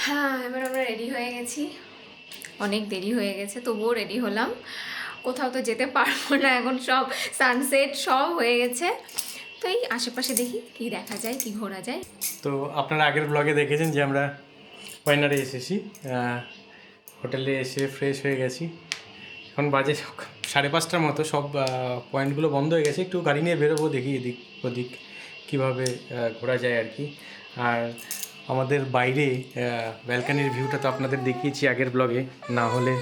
হ্যাঁ, এবার আমরা রেডি হয়ে গেছি। অনেক দেরি হয়ে গেছে, তবুও রেডি হলাম। কোথাও তো যেতে পারবো না, এখন সব সানসেট সব হয়ে গেছে। তো এই আশেপাশে দেখি কি দেখা যায়, কি ঘোরা যায়। তো আপনারা আগের ব্লগে দেখেছেন যে আমরা ওয়াইনারে এসেছি, হোটেলে এসে ফ্রেশ হয়ে গেছি। এখন বাজে 5:30টার মতো, সব পয়েন্টগুলো বন্ধ হয়ে গেছে। একটু গাড়ি নিয়ে বেরোবো, দেখি এদিক ওদিক কীভাবে ঘোরা যায় আর কি। আর আমাদের বাইরে ব্যালকানির ভিউটা তো আপনাদের দেখিয়েছি আগের ব্লগে, না হলে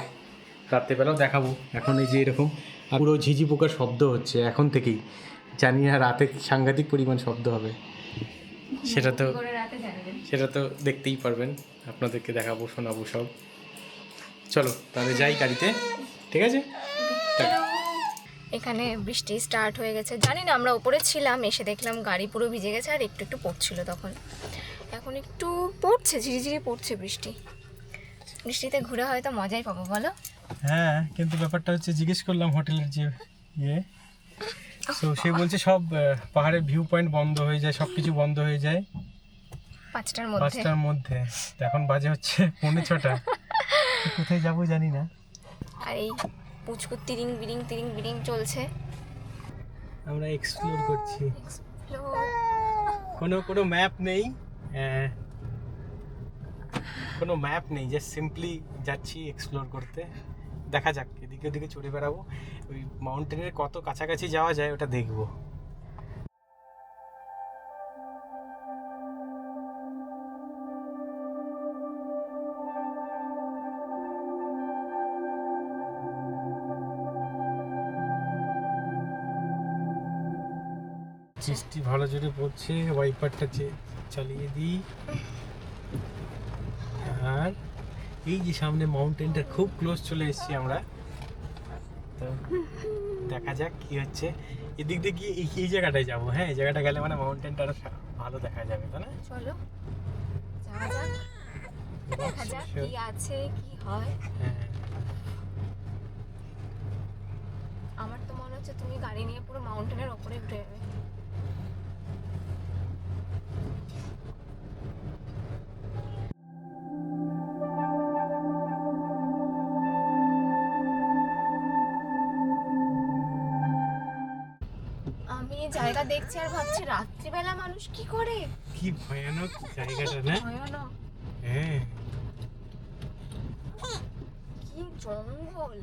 রাত্রেবেলাও দেখাবো। এখন এই যে এরকম পুরো ঝিঝি পোকার শব্দ হচ্ছে এখন থেকেই, জানি না রাতে সাংঘাতিক পরিমাণ শব্দ হবে। সেটা তো দেখতেই পারবেন, আপনাদেরকে দেখাবো, শোনাবো সব। চলো তাহলে যাই গাড়িতে, ঠিক আছে? এখানে বৃষ্টি স্টার্ট হয়ে গেছে, জানি না, আমরা উপরে ছিলাম, এসে দেখলাম গাড়ি পুরো ভিজে গেছে। আর একটু একটু পড়ছিল তখন, এখন একটু পড়ছে, ঝিরিঝিরি পড়ছে বৃষ্টি। বৃষ্টিতে ঘুরে হয়তো মজাই পাবো, বলো? হ্যাঁ, কিন্তু ব্যাপারটা হচ্ছে, জিজ্ঞেস করলাম হোটেলের যে তো সে বলছে সব পাহাড়ের ভিউ পয়েন্ট বন্ধ হয়ে যায়, সব কিছু বন্ধ হয়ে যায় 5টার মধ্যে। তো এখন বাজে হচ্ছে 6:45। কোথায় যাবো জানি না। আর এই পুচকু তিরিং বিরিং চলছে, আমরা এক্সপ্লোর করছি। কোনো ম্যাপ নেই, কোনো ম্যাপ নেই, জাস্ট সিম্পলি যাচ্ছি এক্সপ্লোর করতে। দেখা যাক, এদিকে ওদিকে চড়ে বেড়াবো, ওই মাউন্টেনের কত কাছাকাছি যাওয়া যায় ওটা দেখবো। বৃষ্টি ভালো জোরে পড়ছে, ওয়াইপারটা চালিয়ে দিই। আর এই যে সামনে মাউন্টেনটা, খুব ক্লোজ চলে এসেছি আমরা। তো দেখা যাক কি হচ্ছে। এদিক দিয়ে গিয়ে এই জায়গাটায় যাবো। হ্যাঁ, এই জায়গাটা গেলে মানে মাউন্টেনটা আরো ভালো দেখা যাবে, তাই না? চলো যাওয়া যাক, দেখা যাক কি আছে কি হয়। হ্যাঁ, আমার তো মনে হচ্ছে তুমি গাড়ি নিয়ে পুরো মাউন্টেনের ওপরে উঠে যাবে। আমি এই জায়গা দেখছি আর ভাবছি রাত্রিবেলা মানুষ কি করে, কি ভয়ানক জায়গাটা না? ভয়ানক, হ্যাঁ, কি জঙ্গল,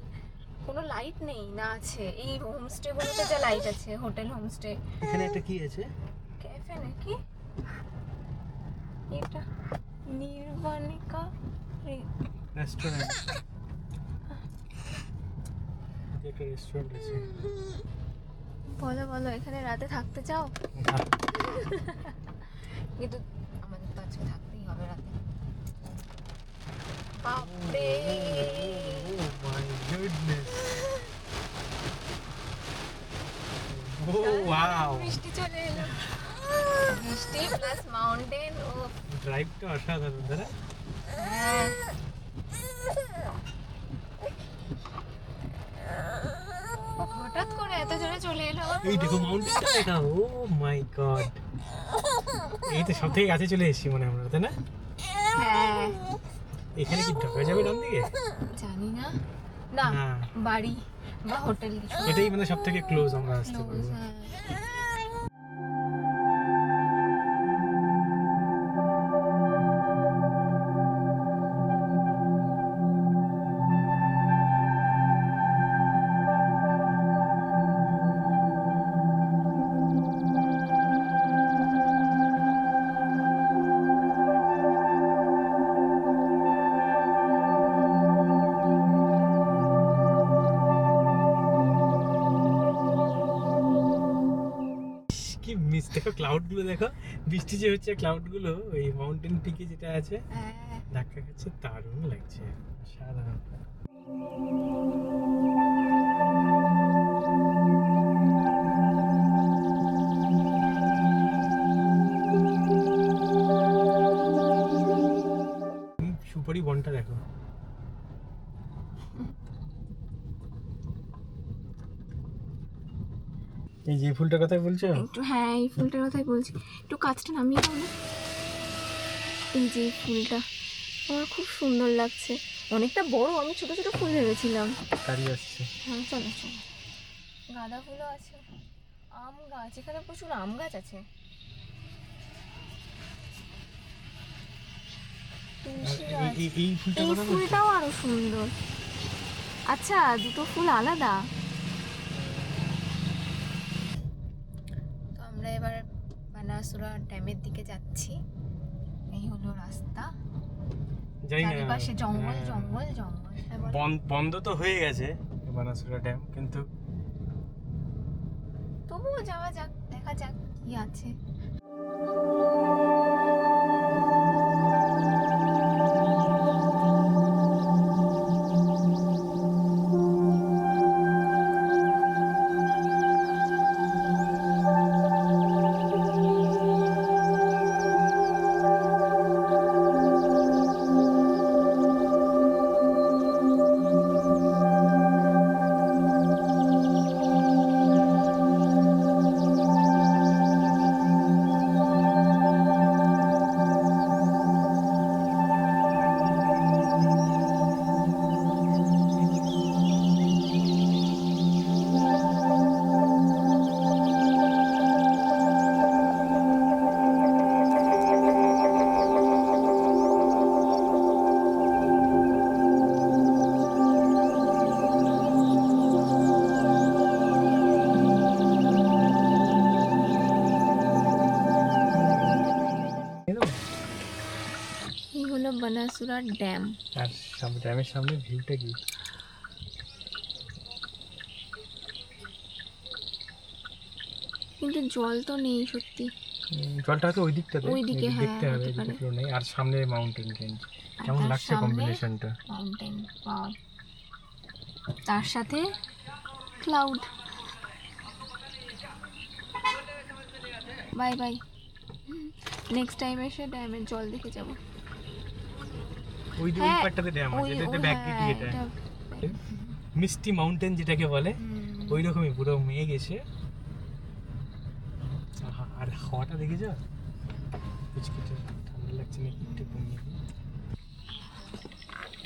কোনো লাইট নেই না, আছে এই হোমস্টে গুলোতে যা লাইট আছে, হোটেল হোমস্টে। এখানে একটা কি আছে? ক্যাফে নাকি এটা? নির্বাণিকা রেস্টুরেন্ট, একটা রেস্টুরেন্ট আছে। বলো বলো, এখানে রাতে থাকতে চাও? কিন্তু আমাদের তো আজকে থাকতেই হবে রাতে। বাপরে, Oh my goodness. Oh wow. বৃষ্টি চলে এলো, বৃষ্টি প্লাস মাউন্টেন। ও ড্রাইভটা অসাধারণ, তাই না? হ্যাঁ, হঠাৎ করে এত জোরে চলে এলো। এই দেখো মাউন্টেনটা দেখা, ও মাই গড। এই তো সব থেকে কাছে চলে এসেছি মনে হয় আমরা, তাই না? হ্যাঁ, এখানে কি ঢোকা যাবে ডান দিকে? জানি না, না না। বাড়ি বা হোটেল, এটাই মানে সব থেকে ক্লোজ আমরা আসতে পারবো। হ্যাঁ। কি মিস, দেখো ক্লাউড গুলো দেখো, বৃষ্টি যে হচ্ছে ক্লাউড গুলো ওই মাউন্টেন পিকে যেটা আছে হ্যাঁ, ধাক্কা খাচ্ছে, দারুণ লাগছে, সাধারণ। সুপারি বনটা দেখো, এই যে ফুলটার কথাই বলছো? একটু, হ্যাঁ এই ফুলটার কথাই বলছি, একটু কাজটা নামিয়ে দাও না। এই যে ফুলটা, আমার খুব সুন্দর লাগছে, অনেকটা বড়, আমি ছোট ছোট ফুল ভেবেছিলাম। গাড়ি আসছে। হ্যাঁ চলো চলো। গাঁদা ফুলও আছে, আম গাছ, এখানে প্রচুর আম গাছ আছে। তুলসী গাছ, এই ফুলটা এই কথা বলছো? ফুলটাও আরো সুন্দর। আচ্ছা দুটো ফুল আলাদা। তো আমরা এবার বানাসুরা ড্যামের দিকে যাচ্ছি। এই হলো রাস্তা, জানি না, চারিপাশে জঙ্গল হ্যাঁ। জঙ্গল জঙ্গল। হ্যাঁ, বলো। বন্ধ তো হয়ে গেছে বানাসুরা ড্যাম, কিন্তু তবুও যাওয়া যাক, দেখা যাক কি আছে। এই হলো বানাসুরা ড্যাম। আর ড্যামের সামনে ভিউটা কি? কিন্তু জল তো নেই সত্যি। জলটা হয়তো ওই দিকটাতে, ওইদিকে, এদিক হ্যাঁ, দেখতে হবে, হতে এদিকে পারে। ফ্লো নেই। আর সামনে মাউন্টেন রেঞ্জ, আর কেমন তার লাগছে সামনে কম্বিনেশনটা? মাউন্টেন, ওয়াও, তার সাথে cloud. Bye bye, next time এসে ড্যামের জল দেখে যাব। ওই যে ওই হ্যাঁ, পাটটাতে ড্যাম আছে, এটাতে ব্যাক দিকে এটা এটা মিষ্টি মাউন্টেন যেটাকে বলে, ওই রকমই পুরো মেঘ এসে। আহা, আর হাওয়াটা দেখেছ? কুচকুচে ঠান্ডা লাগছে না একটু কমিয়ে দিই।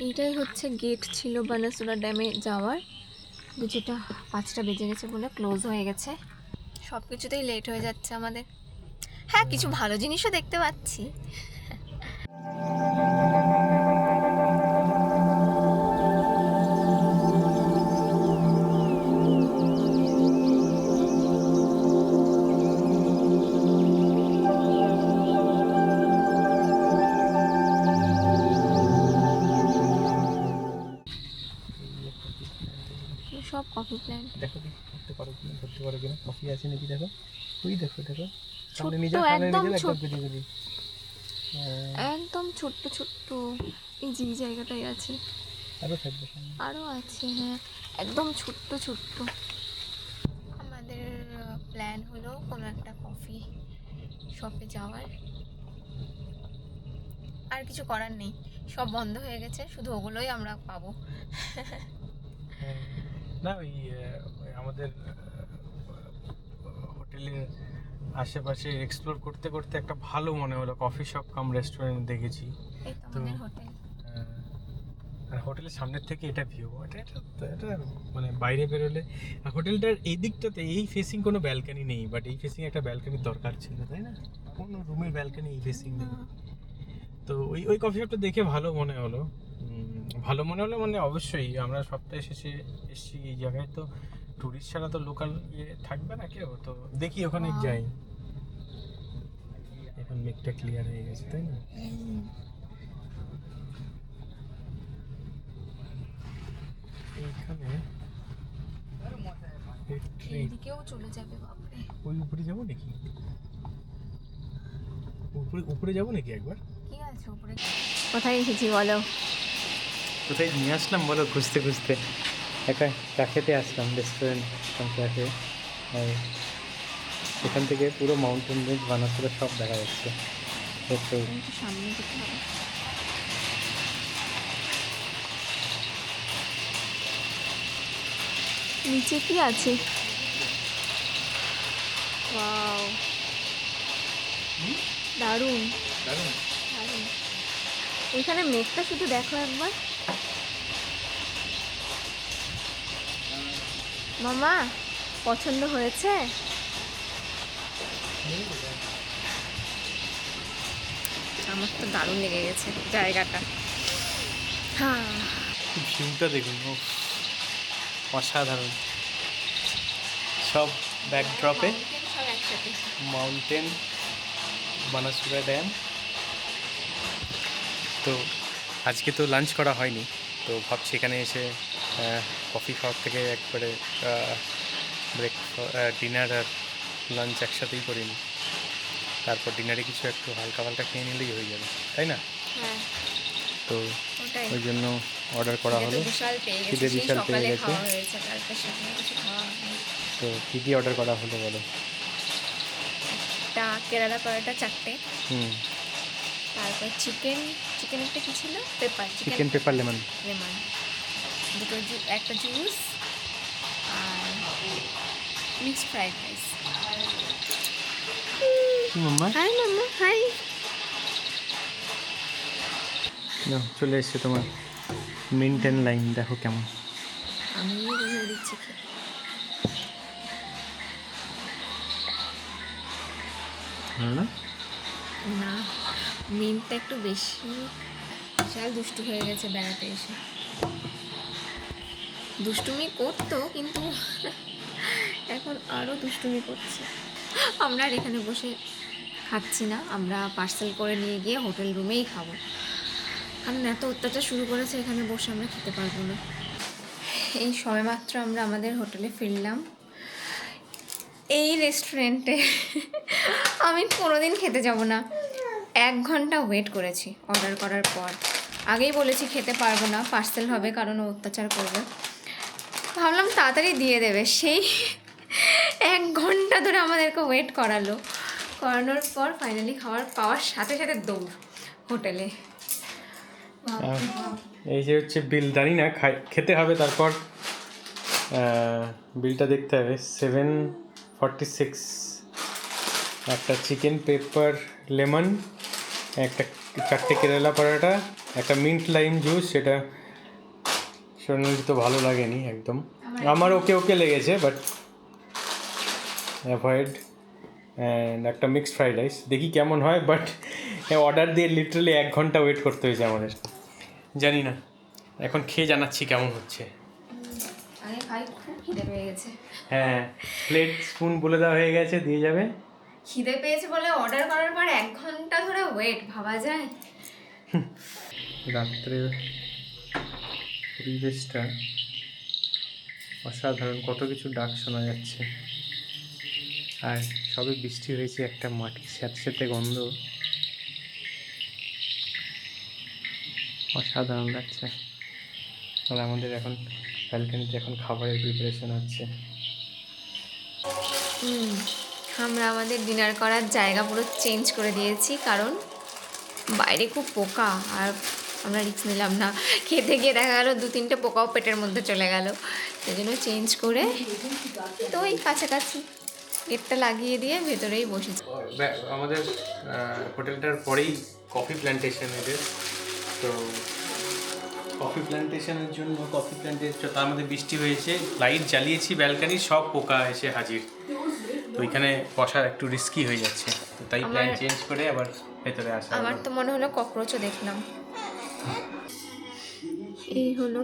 এইটাই হচ্ছে গেট ছিল বানাসুরা ড্যামে যাওয়ার, যেটা 5টা বেজে গেছে বলে ক্লোজ হয়ে গেছে। সব কিছুতেই লেট হয়ে যাচ্ছে আমাদের। হ্যাঁ, কিছু ভালো জিনিসও দেখতে পাচ্ছি। সব কফি প্ল্যান্ট, দেখো দেখি ধরতে পারো কিনা, কফি আছে নাকি দেখো। ওই দেখো দেখো, সামনে ছোট্ট, নিয়ে যাও, সামনে একদম নিয়ে যাও, একদম ছোট্ট, বেরিয়ে বেরিয়ে। একদম ছোট্ট ছোট্ট। এই যে এই জায়গাটাই আছে, আরও থাকবে সামনে। আরও আছে, হ্যাঁ, একদম ছোট্ট ছোট্ট। আমাদের প্ল্যান হলো কোনো একটা কফি শপে যাওয়ার, আর কিছু করার নেই, সব বন্ধ হয়ে গেছে, শুধু ওগুলোই আমরা পাবো। হ্যাঁ। না ওই ওই আমাদের হোটেলের আশেপাশে এক্সপ্লোর করতে করতে একটা ভালো মনে হলো কফি শপ কাম রেস্টুরেন্ট দেখেছি। এই তো তো আমাদের হোটেল। আর হোটেলের সামনের থেকে এটা ভিউ, এটা মানে বাইরে বেরোলে হোটেলটার এই দিকটাতে এই ফেসিং কোনো ব্যালকনি নেই, বাট এই ফেসিং একটা ব্যালকনির দরকার ছিল, তাই না? কোনো রুমের ব্যালকনি এই ফেসিং নেই। তো ওই ওই কফি শপটা দেখে ভালো মনে হলো। ভালো মনে হলো মানে অবশ্যই আমরা সপ্তাহে শেষে এসেছি এই জায়গায়, তো টুরিস্ট ছাড়া তো লোকাল থাকবে না কেউ, তো দেখি ওখানে যাই। এখন মেঘটা ক্লিয়ার হয়ে গেছে, তাই না? এইখানে এইদিকেও চলে যাবে, বাপরে। ওই উপরে যাবো নাকি? উপরে উপরে যাবো নাকি একবার? কি আছে উপরে? কোথায় এসেছি বলো? কোথায় নিয়ে আসলাম বলো, খুঁজতে খুঁজতে একটা ক্যাফেতে আসলাম, রেস্টুরেন্ট ক্যাফে। এখান থেকে পুরো মাউন্টেন রেঞ্জ বানাসুরা সব দেখা যাচ্ছে। একটু সামনে যেতে হবে। নিচে কি আছে? ওয়াও, দারুণ দারুণ। দারুণ। এখানে মেঘটা শুধু দেখো একবার। মামা পছন্দ হয়েছে? আমার তো দারুণ লেগে গেছে জায়গাটা। হ্যাঁ, ভিউটা দেখুন, উফ, অসাধারণ। সব ব্যাকড্রপে সব একসাথে। Mountain, Banasura dam. তো আজকে তো লাঞ্চ করা হয়নি, তো ভাবছি এখানে এসে কফি খাওয়ার থেকে একবারে ডিনার আর লাঞ্চ একসাথেই করে নিই। তারপর ডিনারে কিছু একটু হালকা হালকা খেয়ে নিলেই হয়ে যাবে, তাই না? হ্যাঁ, তো ওটাই। ওই জন্য অর্ডার করা হলো। বিশাল পেয়ে গেছে, খিদে সেই বিশাল পেয়ে সকালে গেছে। খাওয়া হয়েছে, কালকে সকালে কিছু খাওয়া হয়নি। তো কী কী অর্ডার করা হলো বলো? একটা কেরালা পরোটা 4টে, হুম, তারপর চিকেন একটা কি ছিল, চিকেন পেপার লেমন। লেমন, দুটো একটা জুস, আর মিক্সড ফ্রাইড রাইস। মাম্মা হাই মাম্মা, হাই। না, চলে এসছে তোমার মেনটেন লাইন, দেখো কেমন। আমি রিভিউ দিচ্ছি খেয়ে। ভালো না? না, মিনটা একটু বেশি, বিশাল দুষ্টু হয়ে গেছে বেড়াতে এসে। দুষ্টুমি করতো কিন্তু এখন আরও দুষ্টুমি করছে। আমরা আর এখানে বসে খাচ্ছি না, আমরা পার্সেল করে নিয়ে গিয়ে হোটেল রুমেই খাবো, কারণ এত অত্যাচার শুরু করেছে, এখানে বসে আমরা খেতে পারবো না। এই সবেমাত্র আমরা আমাদের হোটেলে ফিরলাম। এই রেস্টুরেন্টে আমি কোনোদিন খেতে যাব না। 1 ঘন্টা ওয়েট করেছি অর্ডার করার পর। আগেই বলেছি খেতে পারবো না, পার্সেল হবে, কারণ ও অত্যাচার করবে। ভাবলাম তাড়াতাড়ি দিয়ে দেবে, সেই 1 ঘন্টা ধরে আমাদেরকে ওয়েট করানোর পর ফাইনালি পাওয়ার সাথে সাথে দৌড় হোটেলে। এই যে হচ্ছে বিল, জানি না খেতে হবে, তারপর বিলটা দেখতে হবে। 746, একটা চিকেন পেপার লেমন, একটা 4টে কেরালা পরোটা, একটা মিন্ট লাইম জুস। সেটা সোনালি তো ভালো লাগেনি একদম, আমার ওকে ওকে লেগেছে, বাট অ্যাভয়েড। অ্যান্ড একটা মিক্সড ফ্রাইড রাইস, দেখি কেমন হয়। বাট অর্ডার দিয়ে লিটারালি 1 ঘন্টা ওয়েট করতে হয়েছে আমাদের। জানি না, এখন খেয়ে জানাচ্ছি কেমন হচ্ছে। আরে ভাই, খুব খিদে পেয়ে গেছে। হ্যাঁ, প্লেট স্পুন বলে দেওয়া হয়ে গেছে, দিয়ে যাবে। খিদে পেয়েছে বলে অর্ডার করার পর 1 ঘন্টা ধরে ওয়েট, ভাবা যায়? রাত্রের পরিবেশটা অসাধারণ, কত কিছু ডাক শোনা যাচ্ছে, আর সবে বৃষ্টি হয়েছে, একটা মাটির স্যাঁতস্যাঁতে গন্ধ, অসাধারণ লাগছে। আর আমাদের এখন ব্যালকনিতে এখন খাবারের প্রিপারেশন হচ্ছে। আমরা আমাদের ডিনার করার জায়গা পুরো চেঞ্জ করে দিয়েছি, কারণ বাইরে খুব পোকা, আর আমরা রিস্ক নিলাম না, খেতে গিয়ে দেখা গেলো 2-3টে পোকাও পেটের মধ্যে চলে গেল। সেই জন্য চেঞ্জ করে তো ওই কাছাকাছি গেটটা লাগিয়ে দিয়ে ভেতরেই বসেছি। আমাদের হোটেলটার পরেই কফি প্ল্যান্টেশন এদের, তো কফি প্ল্যান্টেশনের জন্য তার মধ্যে বৃষ্টি হয়েছে, লাইট জ্বালিয়েছি, ব্যালকনি সব পোকা এসে হাজির। তো ওইখানে বসা একটু রিস্কি হয়ে যাচ্ছে, তো তাই প্ল্যান চেঞ্জ করে আবার ভেতরে আসা। আমার তো মনে হলো ককরোচও দেখলাম। এই হলো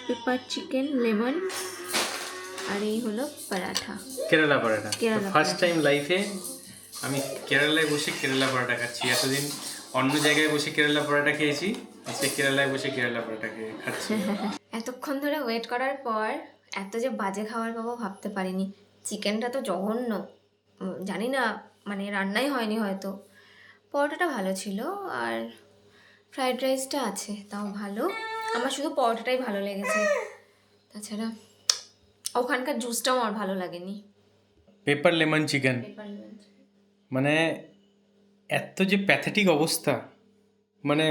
পেপার চিকেন লেমন, আর এই হলো পরাঠা, কেরালা পরোটা। ফার্স্ট পরোটা। টাইম লাইফে আমি কেরালায় বসে কেরালা পরোটা খাচ্ছি। এতদিন অন্য জায়গায় বসে কেরালা পরোটা খেয়েছি, আজকে কেরালায় বসে কেরালা পরোটা খাচ্ছি। এতক্ষণ ধরে ওয়েট করার পর এত যে বাজে খাবার পাবো ভাবতে পারিনি। চিকেনটা তো জঘন্য, জানি না, মানে রান্নাই হয়নি হয়তো। পরোটাটা ভালো ছিল, আর ফ্রাইড রাইসটা আছে, তাও ভালো। আমার শুধু পরোটাটাই ভালো লেগেছে, তাছাড়া ওখানকার জুসটাও আমার ভালো লাগেনি। পেপার লেমন চিকেন, মানে এত যে প্যাথেটিক অবস্থা, মানে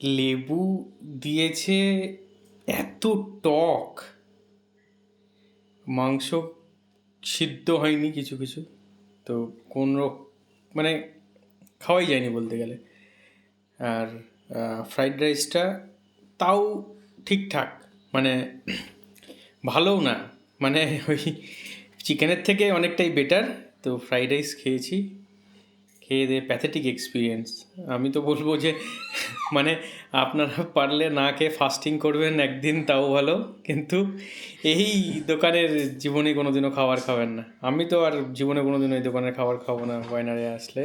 লেবু দিয়েছে, এত টক, মাংস সিদ্ধ হয়নি কিছু কিছু, তো মানে খাওয়াই যায়নি বলতে গেলে। আর ফ্রাইড রাইসটা তাও ঠিকঠাক, মানে ভালোও না, মানে ওই চিকেনের থেকে অনেকটাই বেটার। তো ফ্রাইড রাইস খেয়েছি, খেয়ে দিয়ে প্যাথেটিক এক্সপিরিয়েন্স। আমি তো বলবো যে মানে আপনারা পারলে না খেয়ে ফাস্টিং করবেন একদিন, তাও ভালো, কিন্তু এই দোকানের জীবনে কোনো দিনও খাবার খাবেন না। আমি তো আর জীবনে কোনো দিন ওই দোকানের খাবার খাবো না ওয়াইনারে আসলে,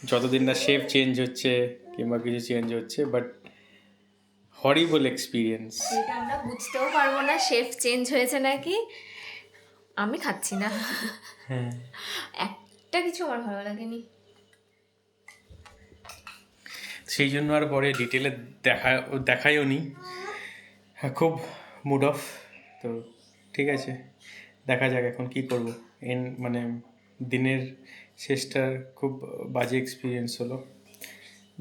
যতদিন না শেফ চেঞ্জ হচ্ছে কিংবা কিছু চেঞ্জ হচ্ছে। But horrible experience. এটা আমরা বুঝতেও পারবো না শেফ চেঞ্জ হয়েছে নাকি। আমি খাচ্ছি না, হ্যাঁ, একটা কিছু আমার ভালো লাগেনি। সেই জন্য আর পরে ডিটেলে দেখাইও নি। হ্যাঁ, খুব মুড অফ। তো ঠিক আছে, দেখা যাক এখন কী করবো। মানে দিনের শেষটা খুব বাজে এক্সপিরিয়েন্স হলো।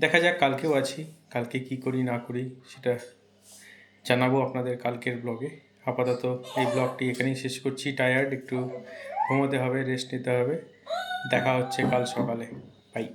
দেখা যাক, কালকেও আছি, কালকে কি করি না করি সেটা জানাবো আপনাদের কালকের ব্লগে। আপাতত এই ব্লগটি এখানেই শেষ করছি। টায়ার্ড, একটু ঘুমোতে হবে, রেস্ট নিতে হবে। দেখা হচ্ছে কাল সকালে। বাই।